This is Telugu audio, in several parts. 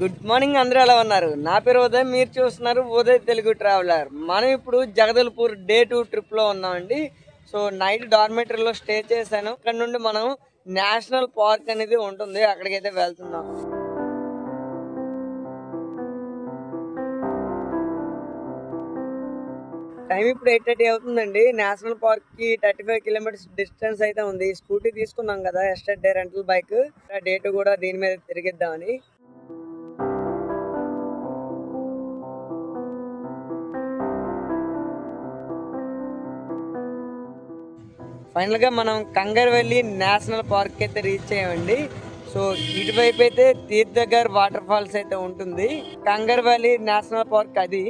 గుడ్ మార్నింగ్, అందరూ ఎలా ఉన్నారు? నా పేరు ఉదయ్, మీరు చూస్తున్నారు ఉదయ్ తెలుగు ట్రావెలర్. మనం ఇప్పుడు జగదల్పూర్ డే 2 ట్రిప్ లో ఉన్నామండి. సో నైట్ డార్మెటరీలో స్టే చేశాను. అక్కడ నుండి మనం నేషనల్ పార్క్ అనేది ఉంటుంది, అక్కడికైతే వెళ్తున్నాం. టైం ఇప్పుడు 8:30 అవుతుందండి. నేషనల్ పార్క్ కి 35 కిలోమీటర్స్ డిస్టెన్స్ అయితే ఉంది. స్కూటీ తీసుకున్నాం కదా, ఎస్టర్డే రెంటల్ బైక్. డే 2 కూడా దీని మీద తిరిగిద్దామని. ఫైనల్ గా మనం కంగర్వెల్లి నేషనల్ పార్క్ అయితే రీచ్ అయ్యామండి. సో ఇటువైపు అయితే తీర్థగర్ వాటర్ ఫాల్స్ అయితే ఉంటుంది. కంగర్వెల్లి నేషనల్ పార్క్ అది.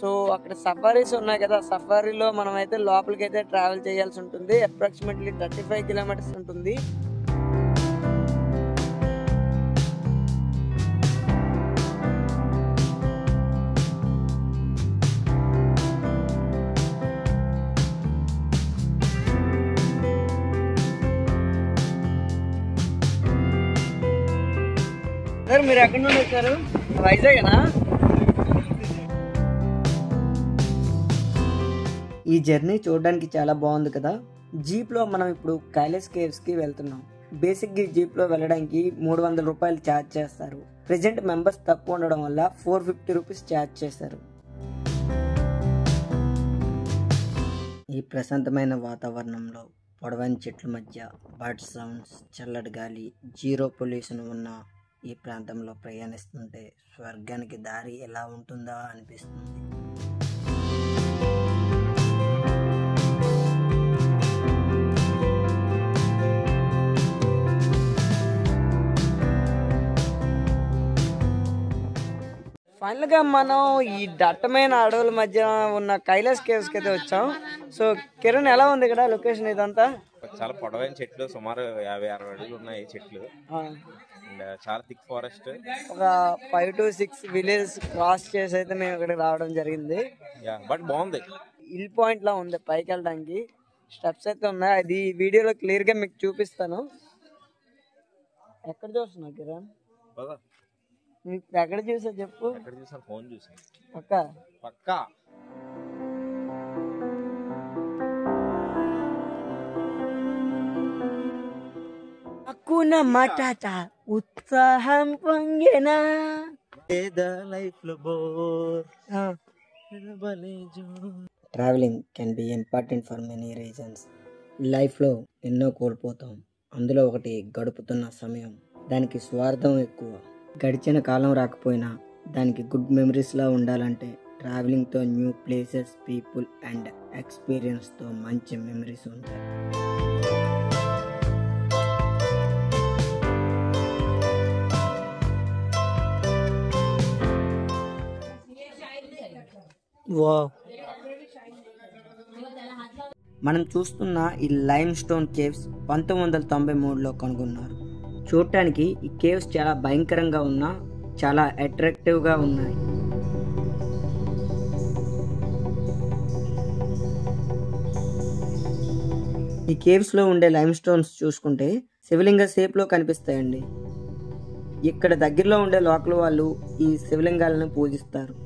సో అక్కడ సఫారీస్ ఉన్నాయి కదా, సఫారీలో మనం అయితే లోపలికి అయితే ట్రావెల్ చేయాల్సి ఉంటుంది. అప్రాక్సిమేట్లీ 35 కిలోమీటర్స్ ఉంటుంది. సార్ మీరు ఎక్కడి నుండి వచ్చారు? వైజాగేనా? ఈ జర్నీ చూడడానికి చాలా బాగుంది కదా. జీప్ లో మనం ఇప్పుడు కైలాస్ కేవ్స్ కి వెళ్తున్నాం. బేసిక్ గా జీప్ లో వెళ్ళడానికి 300 రూపాయలు ఛార్జ్ చేస్తారు. ప్రెజెంట్ మెంబర్స్ తక్కువ ఉండడం వల్ల 450 రూపీస్ ఛార్జ్ చేశారు. ఈ ప్రశాంతమైన వాతావరణంలో పొడవైన చెట్ల మధ్య బర్డ్ సౌండ్స్, చల్లటి గాలి, జీరో పొల్యూషన్ ఉన్న ఈ ప్రాంతంలో ప్రయాణిస్తుంటే స్వర్గానికి దారి ఎలా ఉంటుందా అనిపిస్తుంది. ఫైనల్ గా మనం ఈ దట్టమైన అడవుల మధ్య ఉన్న కైలాస్ కేవ్స్ కి అయితే వచ్చాం. సో కిరణ్, ఎలా ఉంది ఇక్కడ లొకేషన్? ఇదంతా చాలా పొడవైన చెట్లు, సుమారు 50-60 అడుగులు ఉన్నాయి చెట్లు. చాలా థిక్ ఫారెస్ట్. ఒక 5 to 6 విలేజ్ క్రాస్ చేసి అయితే మేము ఇక్కడికి రావడం జరిగింది. బట్ బాగుంది. హిల్ పాయింట్ లా ఉంది, పైకి వెళ్ళడానికి స్టెప్స్ అయితే ఉన్నాయి. అది వీడియోలో క్లియర్ గా మీకు చూపిస్తాను. ఎక్కడ చూస్తున్నావు కిరణ్? ఎక్కడ చూసా చెప్పు. ఫోన్ చూసాను. పక్కా మాటాట ఉత్సాహం పొంగేనా లైఫ్ లో bore. Travelling can be important for many reasons. లైఫ్లో ఎన్నో కోల్పోతాం, అందులో ఒకటి గడుపుతున్న సమయం. దానికి స్వార్థం ఎక్కువ. గడిచిన కాలం రాకపోయినా దానికి గుడ్ మెమరీస్లా ఉండాలంటే ట్రావెలింగ్తో న్యూ ప్లేసెస్, పీపుల్ అండ్ ఎక్స్పీరియన్స్తో మంచి మెమరీస్ ఉంటాయి. మనం చూస్తున్న ఈ లైమ్ స్టోన్ కేవ్స్ 1993లో కనుగొన్నారు. చూడటానికి ఈ కేవ్స్ చాలా భయంకరంగా ఉన్నా చాలా అట్రాక్టివ్గా ఉన్నాయి. ఈ కేవ్స్లో ఉండే లైమ్ స్టోన్స్ చూసుకుంటే శివలింగ షేప్లో కనిపిస్తాయండి. ఇక్కడ దగ్గరలో ఉండే లోకల్ వాళ్ళు ఈ శివలింగాలను పూజిస్తారు.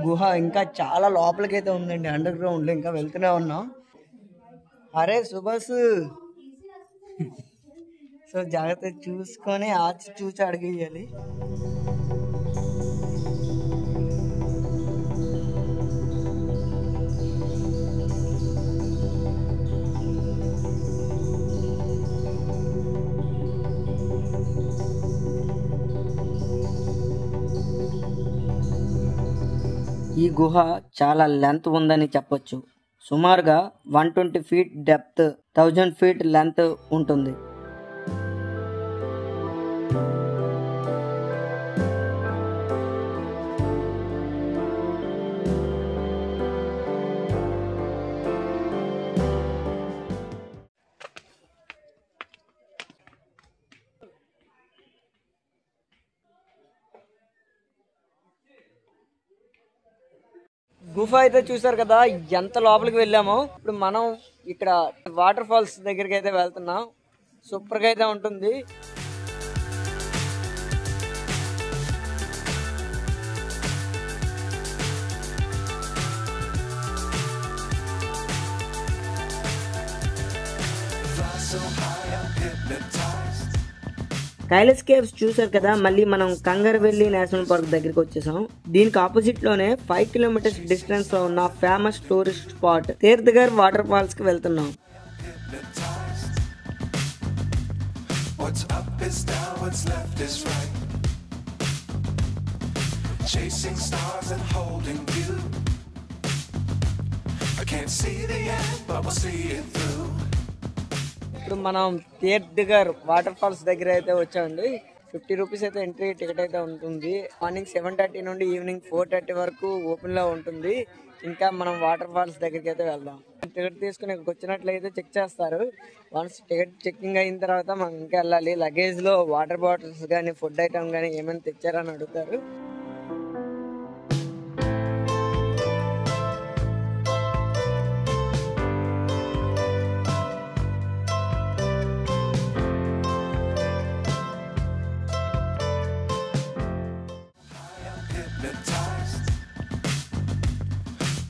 గుహ ఇంకా చాలా లోపలికైతే ఉందండి. అండర్ గ్రౌండ్ లో ఇంకా వెళ్తూనే ఉన్నాం. అరే సుభాష్, సో జాగ్రత్త చూసుకొని ఆచి చూసి అడిగేయాలి. ఈ గుహ చాలా లెంత్ ఉందని చెప్పొచ్చు. సుమారుగా 120 ఫీట్ డెప్త్, 1000 ఫీట్ లెంత్ ఉంటుంది. గుఫా అయితే చూసారు కదా ఎంత లోపలికి వెళ్ళామో. ఇప్పుడు మనం ఇక్కడ వాటర్ ఫాల్స్ దగ్గరికి అయితే వెళ్తున్నాం. సూపర్ గా అయితే ఉంటుంది. కైలాస్ కేవ్స్ చూసారు కదా, మళ్ళీ మనం కంగరవెల్లి నేషనల్ పార్క్ దగ్గరికి వచ్చేసాం. దీనికి ఆపోజిట్ లోనే 5 కిలోమీటర్స్ డిస్టెన్స్ లో ఉన్న famous tourist spot Tirthgarh waterfalls కి వెళ్తున్నాం. ఇప్పుడు మనం తీర్థగర్ వాటర్ ఫాల్స్ దగ్గర అయితే వచ్చామండి. 50 రూపీస్ అయితే ఎంట్రీ టికెట్ అయితే ఉంటుంది. మార్నింగ్ 7:30 నుండి ఈవినింగ్ 4:30 వరకు ఓపెన్ లో ఉంటుంది. ఇంకా మనం వాటర్ ఫాల్స్ దగ్గరికి అయితే వెళ్దాం. టికెట్ తీసుకుని ఇక్కడికి వచ్చినట్లయితే చెక్ చేస్తారు. వన్స్ టికెట్ చెకింగ్ అయిన తర్వాత మనం ఇంకా వెళ్ళాలి. లగేజ్ లో వాటర్ బాటిల్స్ కానీ ఫుడ్ ఐటమ్ కానీ ఏమైనా తెచ్చారని అడుగుతారు.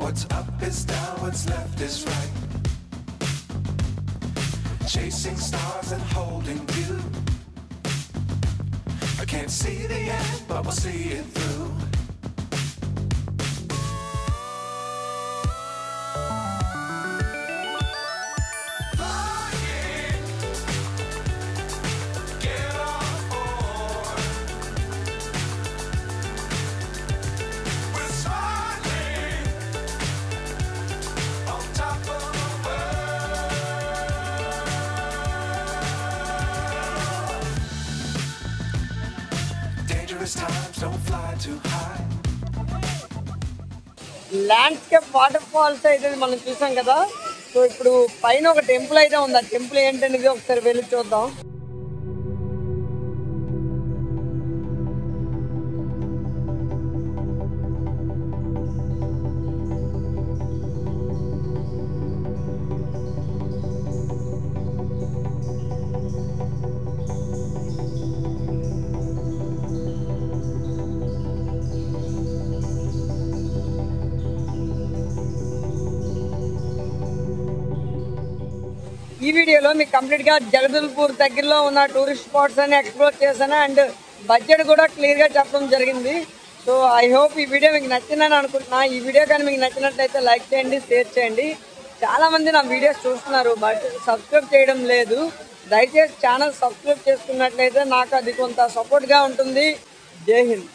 What's up is down, what's left is right. Chasing stars and holding you. I can't see the end, but we'll see it through. Landscape water falls అయితే మనం చూసాం కదా. సో ఇప్పుడు పైన ఒక టెంపుల్ అయితే ఉంది. ఆ టెంపుల్ ఏంటనేది ఒకసారి వెళ్ళి చూద్దాం. ఈ వీడియోలో మీకు కంప్లీట్ గా జగదల్పూర్ దగ్గరలో ఉన్న టూరిస్ట్ స్పాట్స్ అని ఎక్స్ప్లోర్ చేశాను. అండ్ బడ్జెట్ కూడా క్లియర్ గా చెప్పడం జరిగింది. సో ఐ హోప్ ఈ వీడియో మీకు నచ్చిందని అనుకుంటున్నా. ఈ వీడియో కానీ మీకు నచ్చినట్లయితే లైక్ చేయండి, షేర్ చేయండి. చాలా మంది నా వీడియోస్ చూస్తున్నారు బట్ సబ్స్క్రైబ్ చేయడం లేదు. దయచేసి ఛానల్ సబ్స్క్రైబ్ చేసుకున్నట్లయితే నాకు అది కొంత సపోర్ట్ గా ఉంటుంది. జై హింద్.